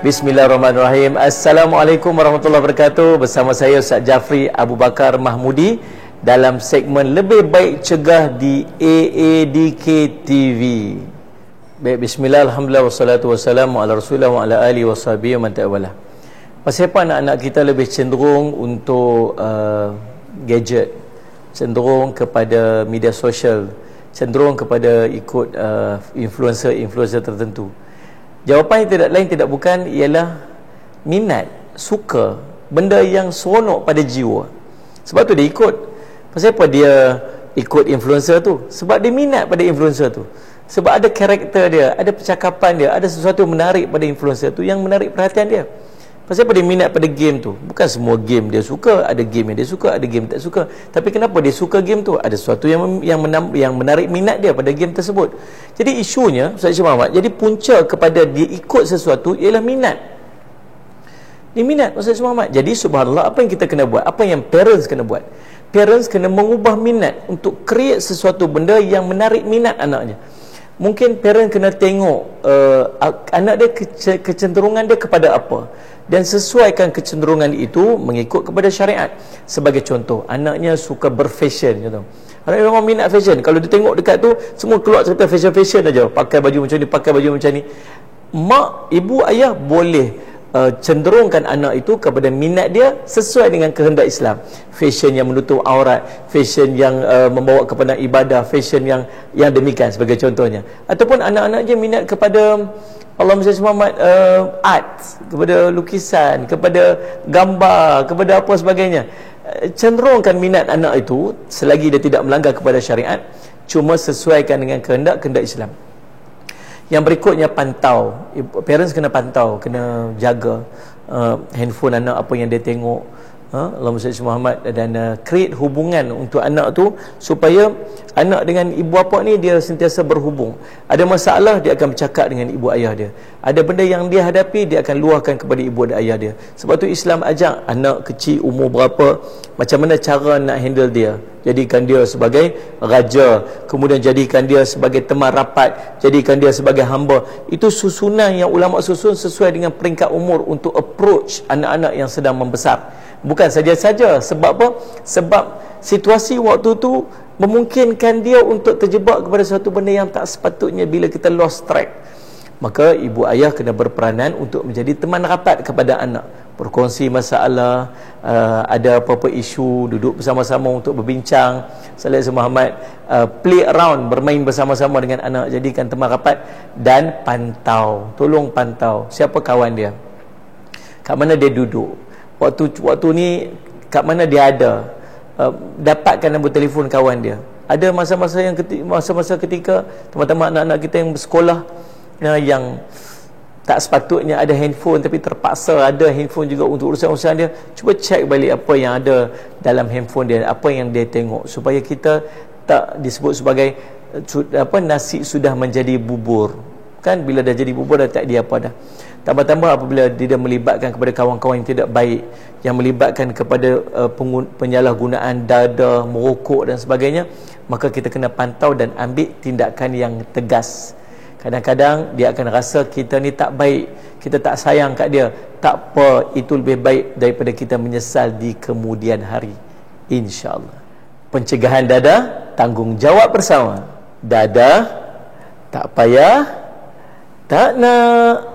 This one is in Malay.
Bismillahirrahmanirrahim. Assalamualaikum warahmatullahi wabarakatuh. Bersama saya Ustaz Jafri Abu Bakar Mahmudi dalam segmen Lebih Baik Cegah di AADK TV. Baik, bismillah, alhamdulillah, wassalatu wassalamu ala rasulillah wa ala alihi wa sahbihi wa man ta'ala. Pasal apa anak-anak kita lebih cenderung untuk gadget, cenderung kepada media sosial, cenderung kepada ikut influencer tertentu? Jawapan yang tidak lain tidak bukan ialah minat, suka, benda yang seronok pada jiwa. Sebab tu dia ikut. Pasal apa dia ikut influencer tu? Sebab dia minat pada influencer tu. Sebab ada karakter dia, ada percakapan dia, ada sesuatu yang menarik pada influencer tu yang menarik perhatian dia. Pasal apa dia minat pada game tu? Bukan semua game dia suka. Ada game yang dia suka, ada game tak suka. Tapi kenapa dia suka game tu? Ada sesuatu yang menarik minat dia pada game tersebut. Jadi isunya, Ustaz Syed Muhammad, jadi punca kepada dia ikut sesuatu ialah minat. Dia minat, Ustaz Syed Muhammad. Jadi subhanallah, apa yang kita kena buat? Apa yang parents kena buat? Parents kena mengubah minat untuk create sesuatu benda yang menarik minat anaknya. Mungkin parent kena tengok anak dia kecenderungan dia kepada apa, dan sesuaikan kecenderungan itu mengikut kepada syariat. Sebagai contoh, anaknya suka berfashion, contoh. Anak memang minat fashion. Kalau dia tengok dekat tu, semua keluar cerita fashion aja. Pakai baju macam ni, pakai baju macam ni. Mak, ibu, ayah boleh cenderungkan anak itu kepada minat dia sesuai dengan kehendak Islam. Fashion yang menutup aurat, fashion yang membawa kepada ibadah, fashion yang demikian sebagai contohnya. Ataupun anak-anak je minat kepada Allahumma salli Muhammad, art, kepada lukisan, kepada gambar, kepada apa sebagainya. Cenderungkan minat anak itu selagi dia tidak melanggar kepada syariat, cuma sesuaikan dengan kehendak Islam. Yang berikutnya, pantau. Parents kena pantau, kena jaga handphone anak, apa yang dia tengok. Allahumma salli Muhammad. Dan create hubungan untuk anak tu supaya anak dengan ibu bapa ni dia sentiasa berhubung. Ada masalah, dia akan bercakap dengan ibu ayah dia. Ada benda yang dia hadapi, dia akan luahkan kepada ibu dan ayah dia. Sebab tu Islam ajak anak kecil umur berapa, macam mana cara nak handle dia. Jadikan dia sebagai raja, kemudian jadikan dia sebagai teman rapat, jadikan dia sebagai hamba. Itu susunan yang ulama susun sesuai dengan peringkat umur untuk approach anak-anak yang sedang membesar. Bukan saja-saja. Sebab apa? Sebab situasi waktu tu memungkinkan dia untuk terjebak kepada satu benda yang tak sepatutnya bila kita lost track. Maka ibu ayah kena berperanan untuk menjadi teman rapat kepada anak, berkongsi masalah, ada apa-apa isu, duduk bersama-sama untuk berbincang. Sallallahu Alaihi Muhammad, play around, bermain bersama-sama dengan anak, jadikan teman rapat. Dan pantau, tolong pantau siapa kawan dia, kat mana dia duduk, waktu ni kat mana dia ada. Dapatkan nombor telefon kawan dia. Ada masa-masa ketika teman-teman anak-anak kita yang bersekolah yang tak sepatutnya ada handphone, tapi terpaksa ada handphone juga untuk urusan-urusan dia. Cuba cek balik apa yang ada dalam handphone dia, apa yang dia tengok, supaya kita tak disebut sebagai nasi sudah menjadi bubur. Kan bila dah jadi bubur dah tak dia apa dah. Tambah-tambah apabila dia melibatkan kepada kawan-kawan yang tidak baik, yang melibatkan kepada penyalahgunaan dada, merokok dan sebagainya, maka kita kena pantau dan ambil tindakan yang tegas. Kadang-kadang dia akan rasa kita ni tak baik, kita tak sayang kat dia. Tak apa, itu lebih baik daripada kita menyesal di kemudian hari, insya-Allah. Pencegahan dada, tanggungjawab bersama. Dada tak payah, tak nak.